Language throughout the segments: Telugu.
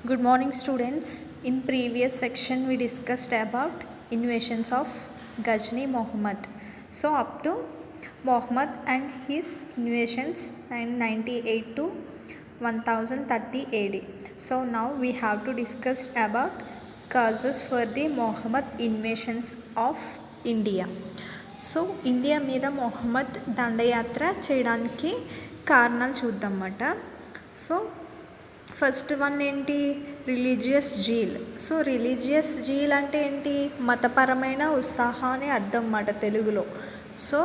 Good morning, students. In previous section, we discussed about invasions of Ghazni Muhammad. So, up to Muhammad and his invasions in 98 to 1030 AD. So, now we have to discuss about causes for the Muhammad invasions of India. So India మీద మొహమ్మద్ దండయాత్ర చేయడానికి కారణాలు చూద్దామన్నమాట. సో ఫస్ట్ వన్ ఏంటి, religious zeal. So religious zeal అంటే ఏంటి, మతపరమైన ఉత్సాహం అని అర్థం అన్నమాట తెలుగులో. సో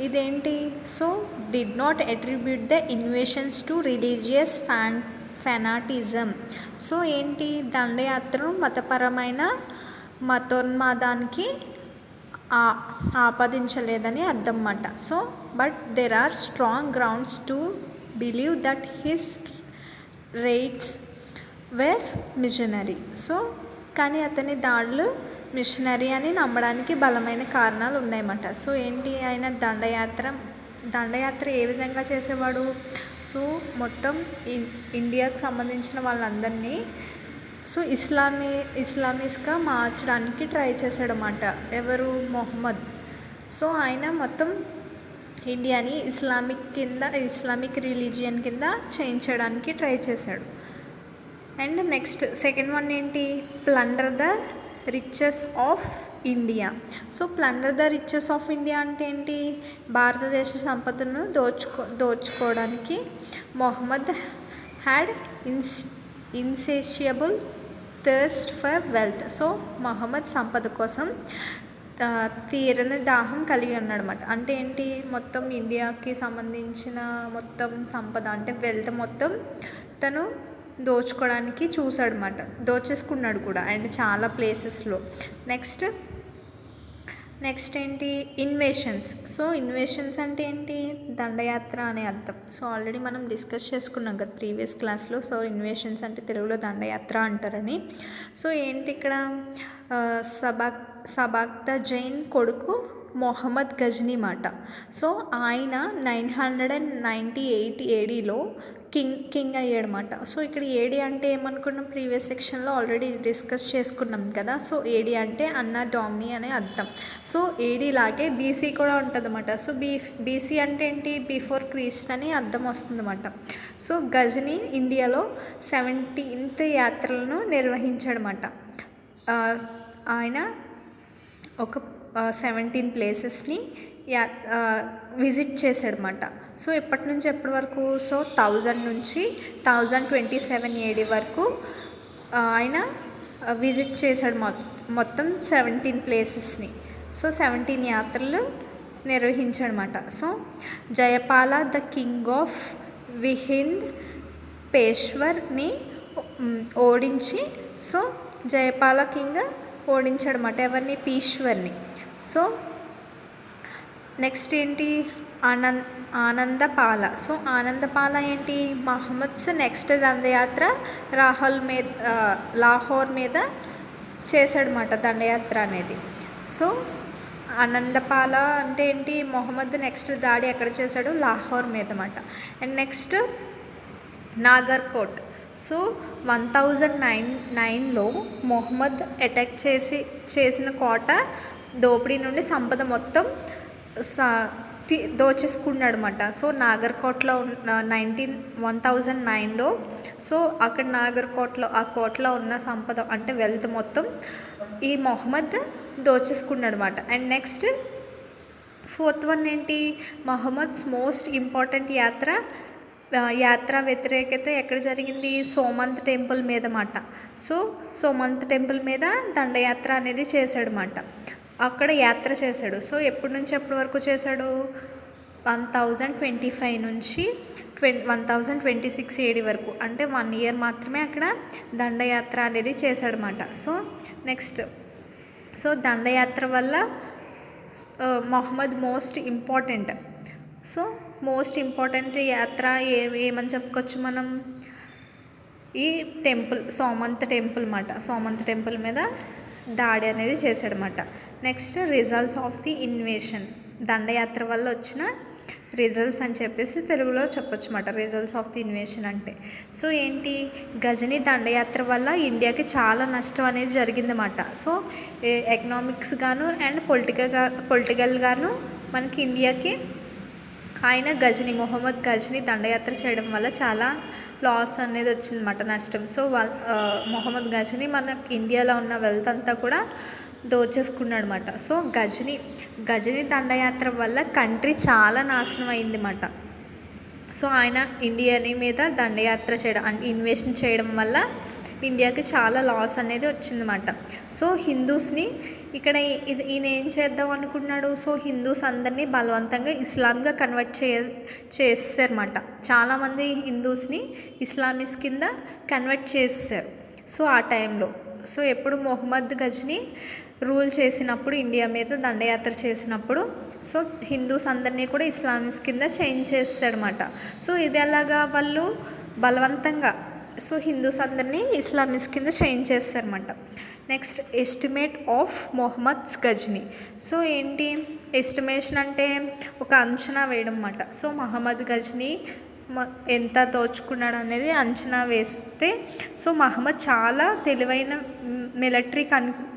ఇదేంటి, so did not attribute the invasions to religious fanaticism. So ఏంటి, దండయాత్రను మతపరమైన మతోన్మాదానికి ఆపాదించలేదని అర్థం అన్నమాట. So but there are strong grounds to believe that his raids were missionary. So కానీ అతని దాడులు మిషనరీ అని నమ్మడానికి బలమైన కారణాలు ఉన్నాయన్నమాట. సో ఏంటి, ఆయన దండయాత్ర ఏ విధంగా చేసేవాడు, సో మొత్తం ఇండియాకు సంబంధించిన వాళ్ళందరినీ సో ఇస్లామీస్గా మార్చడానికి ట్రై చేశాడన్నమాట. ఎవరు, మొహమ్మద్. సో ఆయన మొత్తం ఇండియాని ఇస్లామిక్ రిలీజియన్ కింద చేయించడానికి ట్రై చేశాడు. అండ్ నెక్స్ట్ సెకండ్ వన్ ఏంటి, plunder the riches of India. So plunder the riches of India అంటే ఏంటి, భారతదేశ సంపదను దోచుకోవడానికి Mohammed had insatiable thirst for wealth. So Mohammed సంపద కోసం తీరని దాహం కలిగి ఉన్నాడనమాట. అంటే ఏంటి, మొత్తం ఇండియాకి సంబంధించిన మొత్తం సంపద అంటే వెల్త్ మొత్తం తను దోచుకోవడానికి చూసాడనమాట, దోచేసుకున్నాడు కూడా అండ్ చాలా ప్లేసెస్లో. నెక్స్ట్ ఏంటి, ఇన్వేషన్స్. సో ఇన్వేషన్స్ అంటే ఏంటి, దండయాత్ర అనే అర్థం. సో ఆల్రెడీ మనం డిస్కస్ చేసుకున్నాం కదా ప్రీవియస్ క్లాస్లో. సో ఇన్వేషన్స్ అంటే తెలుగులో దండయాత్ర అంటారని. సో ఏంటి ఇక్కడ, సబాక్త జైన్ కొడుకు మొహమ్మద్ గజ్నీ మాట. సో ఆయన 998 ఏడీలో కింగ్ అయ్యాడనమాట. సో ఇక్కడ ఏడి అంటే ఏమనుకున్నాం, ప్రీవియస్ సెక్షన్లో ఆల్రెడీ డిస్కస్ చేసుకున్నాం కదా. సో ఏడి అంటే అన్నా డామినీ అనే అర్థం. సో ఏడి లాగే బీసీ కూడా ఉంటుంది అన్నమాట. సో బీసీ అంటే ఏంటి, బిఫోర్ క్రీస్ట్ అని అర్థం వస్తుందన్నమాట. సో గజనీ ఇండియాలో 17th యాత్రలను నిర్వహించాడనమాట. ఆయన ఒక 17 ప్లేసెస్ని విజిట్ చేశాడనమాట. సో ఎప్పటి నుంచి ఎప్పటి వరకు, సో 1000 నుంచి 1027 ఏడీ వరకు ఆయన విజిట్ చేశాడు మొత్తం 17 ప్లేసెస్ని. సో 17 యాత్రలు నిర్వహించాడనమాట. సో జయపాల ద కింగ్ ఆఫ్ విహింద్ పేష్వర్ని ఓడించి, సో జయపాల కింగ్ ఓడించాడనమాట ఎవరిని, పీష్వర్ని. సో నెక్స్ట్ ఏంటి, ఆనందపాల. సో ఆనందపాల ఏంటి, మహమ్మద్స్ నెక్స్ట్ దండయాత్ర లాహోర్ మీద చేశాడనమాట దండయాత్ర అనేది. సో ఆనందపాల అంటే ఏంటి, మొహమ్మద్ నెక్స్ట్ దాడి ఎక్కడ చేశాడు, లాహోర్ మీద అన్నమాట. And next Nagarkot. సో 1009లో మొహమ్మద్ అటాక్ చేసిన కోట దోపిడీ నుండి సంపద మొత్తం దోచేసుకున్నాడు అనమాట. సో నాగర్కోట్లో 1009లో సో అక్కడ నాగర్కోట్లో ఆ కోటలో ఉన్న సంపద అంటే వెల్త్ మొత్తం ఈ మొహమ్మద్ దోచేసుకున్నాడు అనమాట. అండ్ నెక్స్ట్ ఫోర్త్ వన్ ఏంటి, మొహమ్మద్స్ మోస్ట్ ఇంపార్టెంట్ యాత్ర వ్యతిరేకత ఎక్కడ జరిగింది, సోమంత్ టెంపుల్ మీద మాట. సో సోమంత్ టెంపుల్ మీద దండయాత్ర అనేది చేశాడనమాట, అక్కడ యాత్ర చేశాడు. సో ఎప్పటి నుంచి ఎప్పటి వరకు చేశాడు, 1025 నుంచి 1026 ఏడీ వరకు, అంటే 1 year మాత్రమే అక్కడ దండయాత్ర అనేది చేశాడనమాట. సో నెక్స్ట్, సో దండయాత్ర వల్ల మొహమ్మద్ మోస్ట్ ఇంపార్టెంట్ యాత్ర ఏమని చెప్పుకోవచ్చు మనం, ఈ సోమంత్ టెంపుల్ మీద దాడి అనేది చేశాడనమాట. Next results of the invasion, దండయాత్ర వల్ల వచ్చిన రిజల్ట్స్ అని చెప్పేసి తెలుగులో చెప్పొచ్చు అన్నమాట. రిజల్ట్స్ ఆఫ్ ది ఇన్వేషన్ అంటే సో ఏంటి, గజనీ దండయాత్ర వల్ల ఇండియాకి చాలా నష్టం అనేది జరిగిందన్నమాట. సో ఎకనామిక్స్ గాను అండ్ పొలిటికల్గాను మనకి ఇండియాకి ఆయన మొహమ్మద్ గజనీ దండయాత్ర చేయడం వల్ల చాలా లాస్ అనేది వచ్చిందన్నమాట, నష్టం. సో మొహమ్మద్ గజనీ మనకి ఇండియాలో ఉన్న వెల్త్ అంతా కూడా దోచేసుకున్నాడు అనమాట. సో గజనీ దండయాత్ర వల్ల కంట్రీ చాలా నాశనం అయిందన్నమాట. సో ఆయన ఇండియాని మీద దండయాత్ర చేయడం అంటే ఇన్వేషన్ చేయడం వల్ల ఇండియాకి చాలా లాస్ అనేది వచ్చిందన్నమాట. సో హిందూస్ని ఇక్కడ ఈయన ఏం చేద్దాం అనుకున్నాడు, సో హిందూస్ అందరినీ బలవంతంగా ఇస్లాంగా కన్వర్ట్ చేస్తారన్నమాట. చాలామంది హిందూస్ని ఇస్లామిస్ కింద కన్వర్ట్ చేస్తారు. సో ఆ టైంలో సో ఎప్పుడు మొహమ్మద్ గజనీ రూల్ చేసినప్పుడు ఇండియా మీద దండయాత్ర చేసినప్పుడు సో హిందూస్ అందరినీ కూడా ఇస్లామిస్ కింద చేంజ్ చేస్తాడనమాట. సో ఇది ఎలాగా వాళ్ళు బలవంతంగా సో హిందూస్ అందరినీ ఇస్లామిస్ కింద చేంజ్ చేస్తారన్నమాట. Next estimate of Mohammed Ghazni. So ఏంటి ఎస్టిమేషన్ అంటే ఒక అంచనా వేయడం అన్నమాట. సో మొహమ్మద్ గజనీ ఎంత దోచుకున్నాడు అనేది అంచనా వేస్తే సో మహమ్మద్ చాలా తెలివైన మిలిటరీ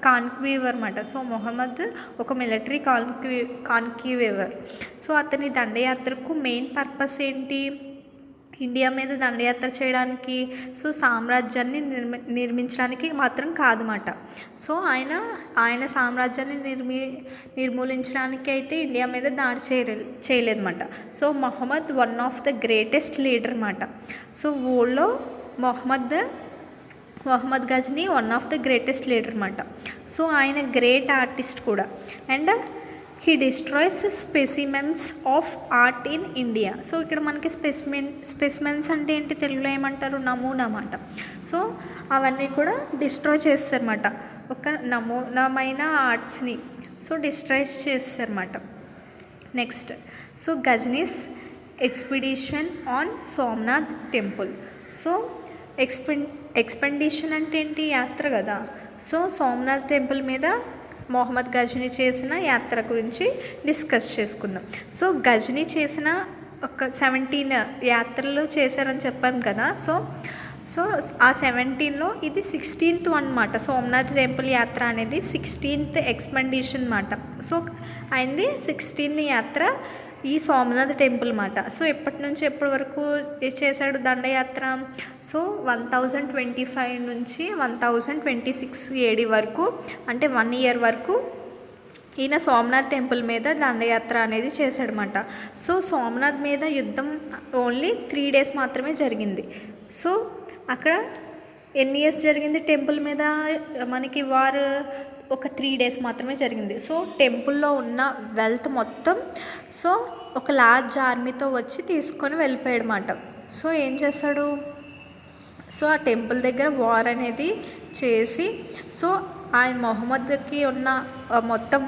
కాన్క్వీవర్ అన్నమాట. సో మొహమ్మద్ ఒక మిలిటరీ కాన్క్వీవర్. సో అతని దండయాత్రకు మెయిన్ పర్పస్ ఏంటి, ఇండియా మీద దండయాత్ర చేయడానికి, సో సామ్రాజ్యాన్ని నిర్మించడానికి మాత్రం కాదన్నమాట. సో ఆయన సామ్రాజ్యాన్ని నిర్మూలించడానికి అయితే ఇండియా మీద దాడి చేయలేదన్నమాట. So Mohammed one of the greatest leader అన్నమాట. సో వరల్డ్లో Mohammed Ghazni one of the greatest leader అన్నమాట. సో ఆయన గ్రేట్ ఆర్టిస్ట్ కూడా. And he destroys specimens of art in India. So ఇక్కడ మనకి స్పెసిమెన్స్ అంటే ఏంటి, తెలుగులో ఏమంటారు, నమూనా అన్నమాట. సో అవన్నీ కూడా డిస్ట్రాయ్ చేస్తారన్నమాట. ఒక నమూనమైన ఆర్ట్స్ని సో డిస్ట్రాయ్ చేస్తారన్నమాట. Next so Ghazni's expedition on Somnath temple. So expedition అంటే ఏంటి, యాత్ర కదా. సో సోమనాథ్ టెంపుల్ మీద మొహమ్మద్ గజనీ చేసిన యాత్ర గురించి డిస్కస్ చేసుకుందాం. సో గజనీ చేసిన ఒక 17 యాత్రలు చేశారని చెప్పాను కదా. సో ఆ 17లో ఇది 16th అన్నమాట. సోమనాథ్ టెంపుల్ యాత్ర అనేది 16th ఎక్స్పెండిషన్ అన్నమాట. సో అయింది 16th యాత్ర ఈ సోమనాథ్ టెంపుల్ అన్నమాట. సో ఎప్పటి నుంచి ఎప్పటి వరకు చేశాడు దండయాత్ర, సో 1025 నుంచి 1026 AD వరకు, అంటే 1 year వరకు ఈయన సోమనాథ్ టెంపుల్ మీద దండయాత్ర అనేది చేశాడనమాట. సో సోమనాథ్ మీద యుద్ధం ఓన్లీ 3 days మాత్రమే జరిగింది. సో అక్కడ ఎన్ని ఇయర్స్ జరిగింది టెంపుల్ మీద మనకి వార్, ఒక 3 days మాత్రమే జరిగింది. సో టెంపుల్లో ఉన్న వెల్త్ మొత్తం సో ఒక లార్జ్ ఆర్మీతో వచ్చి తీసుకొని వెళ్ళిపోయాడు అన్నమాట. సో ఏం చేస్తాడు, సో ఆ టెంపుల్ దగ్గర వార్ అనేది చేసి సో ఆయన మొహమ్మద్కి ఉన్న మొత్తం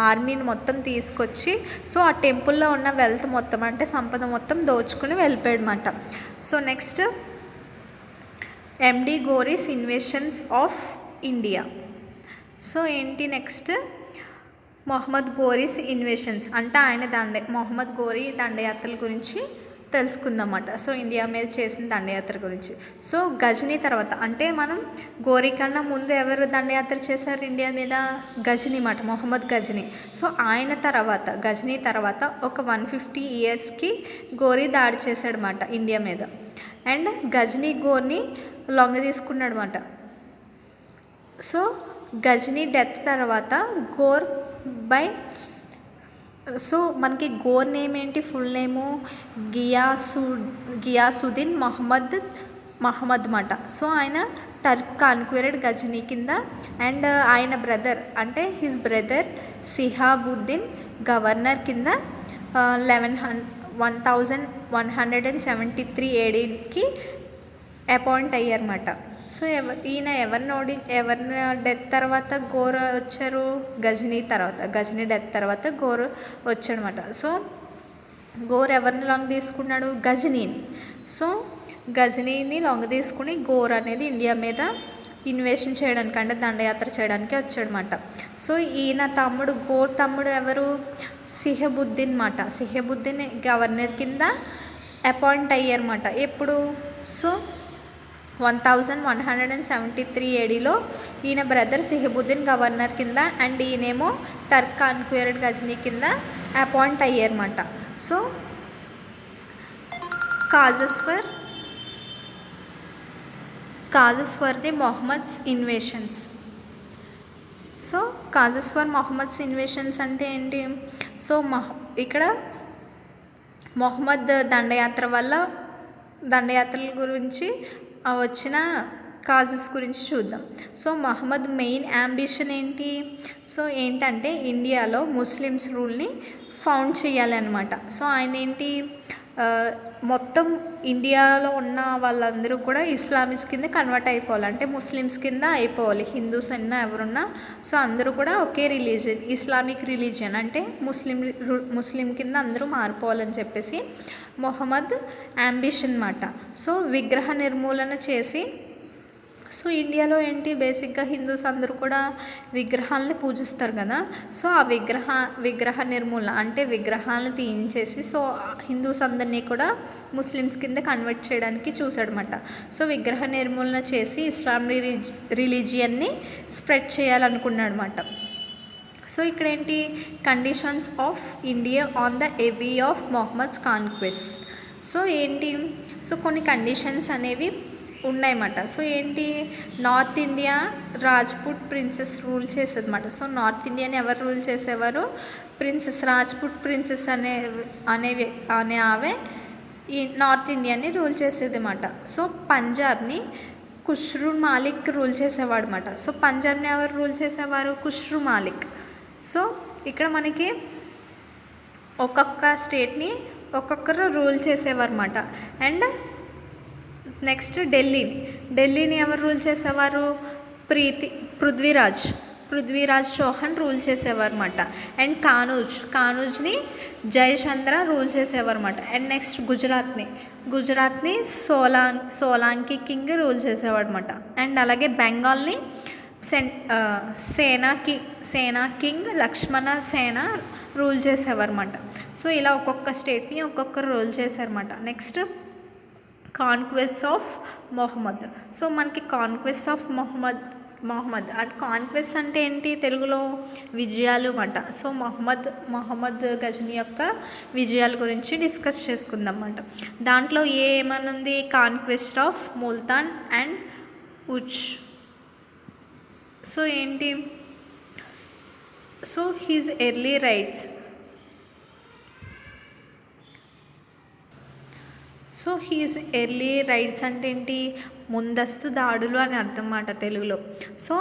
ఆర్మీని మొత్తం తీసుకొచ్చి సో ఆ టెంపుల్లో ఉన్న వెల్త్ మొత్తం అంటే సంపద మొత్తం దోచుకుని వెళ్ళిపోయాడు అన్నమాట. So next MD Ghori's invasions of India. So ఏంటి నెక్స్ట్ మొహమ్మద్ గోరీస్ ఇన్వేషన్స్ అంటే మొహమ్మద్ గోరీ దండయాత్రల గురించి తెలుసుకుందామన్నమాట. సో ఇండియా మీద చేసిన దండయాత్ర గురించి. సో గజనీ తర్వాత అంటే మనం గోరీ కన్నా ముందు ఎవరు దండయాత్ర చేశారు ఇండియా మీద, గజనీ మాట, మొహమ్మద్ గజనీ. సో గజనీ తర్వాత ఒక 150 yearsకి గోరీ దాడి చేశాడనమాట ఇండియా మీద. అండ్ గజనీ గోర్ని లొంగ తీసుకున్నాడు అనమాట. సో గజనీ డెత్ తర్వాత గోర్ మనకి గోర్ నేమ్ ఏంటి, ఫుల్ నేము గియాసుద్దీన్ మహమ్మద్ మాట. సో ఆయన టర్క్ కాన్క్వైర్డ్ గజనీ కింద. అండ్ ఆయన బ్రదర్ అంటే హిజ్ బ్రదర్ సిహాబుద్దీన్ గవర్నర్ కింద 1173 ADకి అపాయింట్ అయ్యారన్నమాట. సో ఈయన ఎవరిని డెత్ తర్వాత గోర్ వచ్చారు, గజనీ డెత్ తర్వాత గోర్ వచ్చాడనమాట. సో గోర్ ఎవరిని లొంగ తీసుకున్నాడు, గజనీని. సో గజనీని లొంగ తీసుకుని గోర్ అనేది ఇండియా మీద ఇన్వేషన్ చేయడానికి అంటే దండయాత్ర చేయడానికి వచ్చాడనమాట. సో ఈయన తమ్ముడు ఎవరు, సిహబుద్దీన్ మాట. సిహబుద్దీన్ గవర్నర్ కింద అపాయింట్ అయ్యారన్నమాట. ఎప్పుడు, సో 1173 ADలో ఈయన బ్రదర్ సిహబుద్దీన్ గవర్నర్ కింద అండ్ ఈయనేమో టర్క్ కాన్క్వైర్డ్ గజనీ కింద అపాయింట్ అయ్యారన్నమాట. So causes for the Mohammed's invasions. So causes for Mohammed's invasions అంటే ఏంటి, సో ఇక్కడ మొహమ్మద్ దండయాత్రల గురించి వచ్చిన కాజెస్ గురించి చూద్దాం. సో మహమ్మద్ మెయిన్ యాంబిషన్ ఏంటి, సో ఏంటంటే ఇండియాలో ముస్లిమ్స్ రూల్ని ఫౌండ్ చేయాలి అనమాట. సో ఆయన ఏంటి, మొత్తం ఇండియాలో ఉన్న వాళ్ళందరూ కూడా ఇస్లామిక్స్ కింద కన్వర్ట్ అయిపోవాలి, అంటే ముస్లిమ్స్ కింద అయిపోవాలి. హిందూస్ అయినా ఎవరున్నా సో అందరూ కూడా ఒకే రిలీజియన్, ఇస్లామిక్ రిలీజియన్ అంటే ముస్లిం కింద అందరూ మారిపోవాలని చెప్పేసి మొహమ్మద్ యాంబిషన్ మాట. సో విగ్రహ నిర్మూలన చేసి, సో ఇండియాలో ఏంటి బేసిక్గా హిందూస్ అందరూ కూడా విగ్రహాలని పూజిస్తారు కదా. సో ఆ విగ్రహ నిర్మూలన అంటే విగ్రహాలను తీయించేసి సో హిందూస్ అందరినీ కూడా ముస్లిమ్స్ కింద కన్వర్ట్ చేయడానికి చూసాడనమాట. సో విగ్రహ నిర్మూలన చేసి ఇస్లాం రిలీజియన్ని స్ప్రెడ్ చేయాలనుకున్నాడు అనమాట. సో ఇక్కడ ఏంటి, conditions of India on the eve of Mohammed's conquest. So ఏంటి, సో కొన్ని కండిషన్స్ అనేవి ఉన్నాయన్నమాట. సో ఏంటి, north India Rajput princes rule చేసేదన్నమాట. సో నార్త్ ఇండియాని ఎవరు రూల్ చేసేవారు, రాజ్పుట్ ప్రిన్సెస్ అనే ఆమె ఈ నార్త్ ఇండియాని రూల్ చేసేది అన్నమాట. సో పంజాబ్ని ఖుష్రు మాలిక్ రూల్ చేసేవాడు అనమాట. సో పంజాబ్ని ఎవరు రూల్ చేసేవారు, ఖుష్రు మాలిక్. సో ఇక్కడ మనకి ఒక్కొక్క స్టేట్ని ఒక్కొక్కరు రూల్ చేసేవారు అన్నమాట. అండ్ నెక్స్ట్ ఢిల్లీని ఎవరు రూల్ చేసేవారు, పృథ్వీరాజ్ చౌహాన్ రూల్ చేసేవారు అనమాట. అండ్ కానూజ్ని జయచంద్ర రూల్ చేసేవారు అనమాట. అండ్ నెక్స్ట్ గుజరాత్ని సోలాంకి కింగ్ రూల్ చేసేవాడు అనమాట. అండ్ అలాగే బెంగాల్ని సేనా కింగ్ లక్ష్మణ సేన రూల్ చేసేవారు అనమాట. సో ఇలా ఒక్కొక్క స్టేట్ని ఒక్కొక్కరు రూల్ చేశారన్నమాట. Next conquest of Mohammed. So మనకి కాన్క్వెస్ట్ ఆఫ్ మొహమ్మద్ అంటే కాన్క్వెస్ట్ అంటే ఏంటి, తెలుగులో విజయాలు అన్నమాట. సో మొహమ్మద్ గజనీ యొక్క విజయాల గురించి డిస్కస్ చేసుకుందాం అన్నమాట. దాంట్లో ఏమనుంది, conquest of Multan and Uch. So ఏంటి, so his early raids. So his early raids అంటే ఏంటి, ముందస్తు దాడులు అని అర్థం అన్నమాట తెలుగులో. సో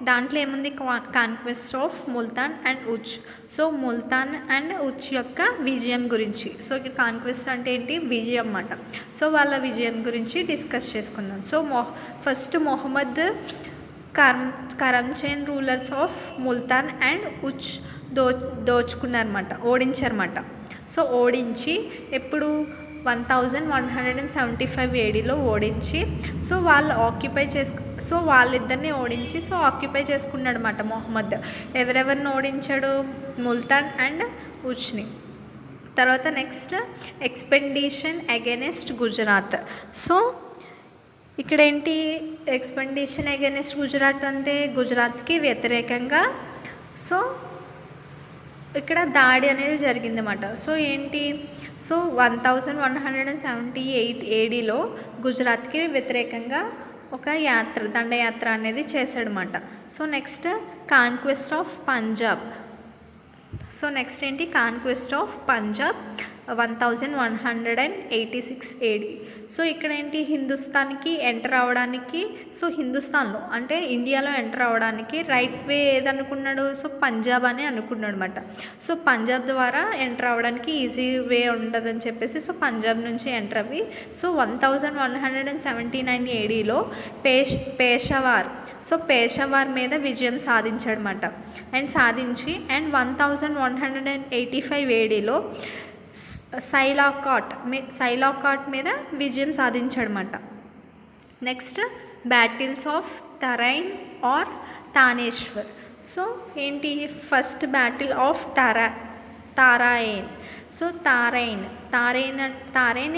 దాంట్లో ఏముంది, conquest of Multan and Uch. So Multan and Uch యొక్క విజయం గురించి. సో ఇక్కడ కాన్క్వెస్ట్ అంటే ఏంటి, విజయం అన్నమాట. సో వాళ్ళ విజయం గురించి డిస్కస్ చేసుకుందాం. సో ఫస్ట్ మొహమ్మద్ కరంచంద్ rulers of Multan and Uch దోచుకున్నారన్నమాట, ఓడించారన్నమాట. సో ఓడించి ఎప్పుడు 1175 ADలో ఓడించి సో వాళ్ళిద్దరిని ఓడించి సో ఆక్యుపై చేసుకున్నాడు అన్నమాట మొహమ్మద్. ఎవరెవరిని ఓడించాడు, ముల్తాన్ అండ్ ఉచ్ని. తర్వాత next expedition against Gujarat. So ఇక్కడ ఏంటి, ఎక్స్పెడిషన్ అగైనెస్ట్ గుజరాత్ అంటే గుజరాత్కి వ్యతిరేకంగా సో ఇక్కడ దాడి అనేది జరిగిందన్నమాట. సో ఏంటి, సో 1178 ADలో గుజరాత్కి వ్యతిరేకంగా ఒక దండయాత్ర అనేది చేశాడనమాట. So next conquest of Punjab. So next ఏంటి, conquest of Punjab 1186 AD. So ఇక్కడ ఏంటి, హిందుస్థాన్కి ఎంటర్ అవ్వడానికి, సో హిందుస్థాన్లో అంటే ఇండియాలో ఎంటర్ అవ్వడానికి రైట్ వే ఏదనుకున్నాడు, సో పంజాబ్ అని అనుకున్నాడు అనమాట. సో పంజాబ్ ద్వారా ఎంటర్ అవ్వడానికి ఈజీ వే ఉంటుందని చెప్పేసి సో పంజాబ్ నుంచి ఎంటర్ అవ్వి సో 1179 ADలో పేషావార్ మీద విజయం సాధించాడనమాట. అండ్ 1185 ADలో సైలాకాట్ మీద విజయం సాధించాడనమాట. Next battles of Tarain or Thaneshwar. So ఏంటి first battle of Tarain. So Tarain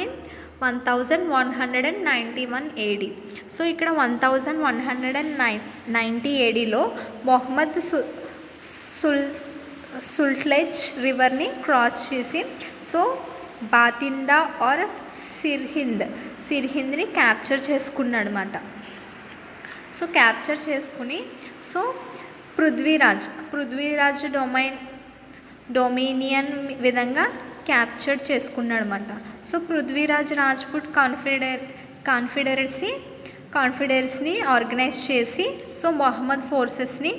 in 1191 AD. So ఇక్కడ 1190 ADలో మొహమ్మద్ సుల్ట్లెజ్ రివర్ని క్రాస్ చేసి సో బాతిండా ఆర్ సిర్హింద్ని క్యాప్చర్ చేసుకున్నాడు అనమాట. సో క్యాప్చర్ చేసుకుని సో పృథ్వీరాజ్ డొమినియన్ విధంగా క్యాప్చర్ చేసుకున్నాడు అనమాట. సో పృథ్వీరాజ్ రాజ్పుట్ కాన్ఫెడరసీని ఆర్గనైజ్ చేసి సో మొహమ్మద్ ఫోర్సెస్ని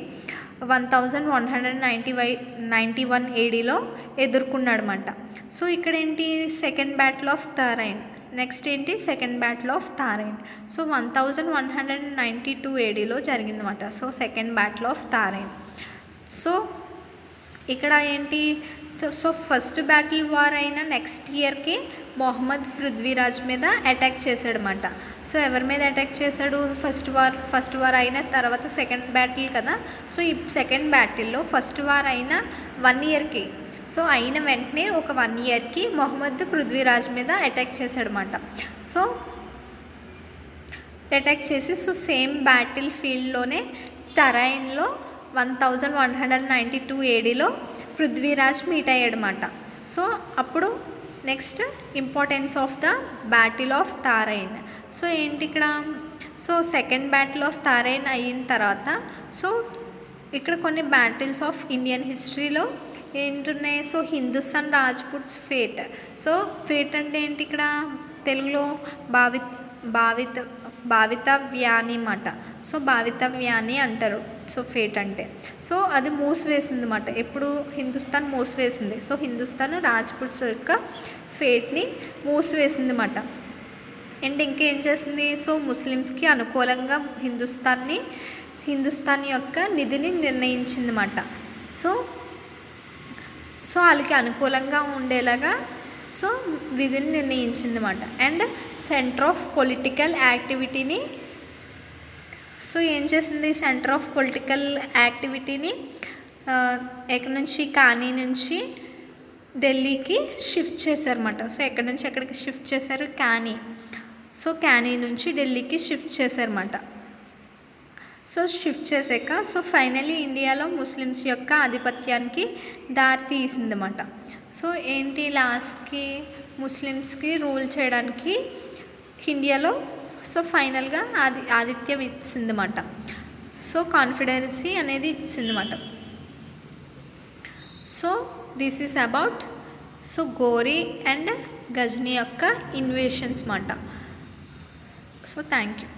1191 ADలో ఎదుర్కొన్నాడు అనమాట. సో ఇక్కడ ఏంటి second battle of Tarain. Next ఏంటి second battle of Tarain. So 1192 ADలో జరిగిందన్నమాట. So second battle of Tarain. So ఇక్కడ ఏంటి సో ఫస్ట్ బ్యాటిల్ వార్ అయిన నెక్స్ట్ ఇయర్కి మొహమ్మద్ పృథ్వీరాజ్ మీద అటాక్ చేశాడు అనమాట. సో ఎవరి మీద అటాక్ చేశాడు ఫస్ట్ వార్ అయిన తర్వాత సెకండ్ బ్యాటిల్ కదా. సో ఈ సెకండ్ బ్యాటిల్లో ఫస్ట్ వార్ అయిన 1 ఇయర్కి సో అయిన వెంటనే ఒక 1 ఇయర్కి మొహమ్మద్ పృథ్వీరాజ్ మీద అటాక్ చేశాడు అనమాట. సో అటాక్ చేసి సో సేమ్ బ్యాటిల్ ఫీల్డ్లోనే తరైన్లో 1192 ADలో పృథ్వీరాజ్ మీట్ అయ్యాడనమాట. సో అప్పుడు next importance of the battle of Tarain. So ఏంటి ఇక్కడ so second battle of Tarain అయిన తర్వాత సో ఇక్కడ కొన్ని బ్యాటిల్స్ ఆఫ్ ఇండియన్ హిస్టరీలో ఏంటున్నాయి. So Hindustan Rajputs fate. So fate అంటే ఏంటి ఇక్కడ తెలుగులో భావితవ్యాని అన్నమాట. సో భావితవ్యాని అంటారు. సో ఫేట్ అంటే సో అది మూసివేసింది అన్నమాట. ఎప్పుడు హిందుస్థాన్ మూసివేసింది. సో హిందుస్థాన్ రాజ్పుట్స్ యొక్క ఫేట్ని మూసివేసింది అన్నమాట. అండ్ ఇంకేం చేసింది సో ముస్లిమ్స్కి అనుకూలంగా హిందుస్థాన్ యొక్క నిధిని నిర్ణయించింది అన్నమాట. సో వాళ్ళకి అనుకూలంగా ఉండేలాగా సో విధిని నిర్ణయించింది అన్నమాట. అండ్ సెంటర్ ఆఫ్ పొలిటికల్ యాక్టివిటీని సో ఏం చేసింది సెంటర్ ఆఫ్ పొలిటికల్ యాక్టివిటీని ఎక్కడి నుంచి కానీ నుంచి ఢిల్లీకి షిఫ్ట్ చేశారన్నమాట. సో ఎక్కడి నుంచి ఎక్కడికి షిఫ్ట్ చేశారు కానీ. సో కానీ నుంచి ఢిల్లీకి షిఫ్ట్ చేశారన్నమాట. సో షిఫ్ట్ చేసాక సో ఫైనలీ ఇండియాలో ముస్లిమ్స్ యొక్క ఆధిపత్యానికి దారి తీసిందన్నమాట. సో ఏంటి లాస్ట్కి ముస్లిమ్స్కి రూల్ చేయడానికి ఇండియాలో సో ఫైనల్గా ఆధిత్యం ఇచ్చిందన్నమాట. సో కాన్ఫెడరసీ అనేది ఇచ్చిందన్నమాట. So this is about so Ghori and Ghazni యొక్క ఇన్వేషన్స్ అన్నమాట. So thank you.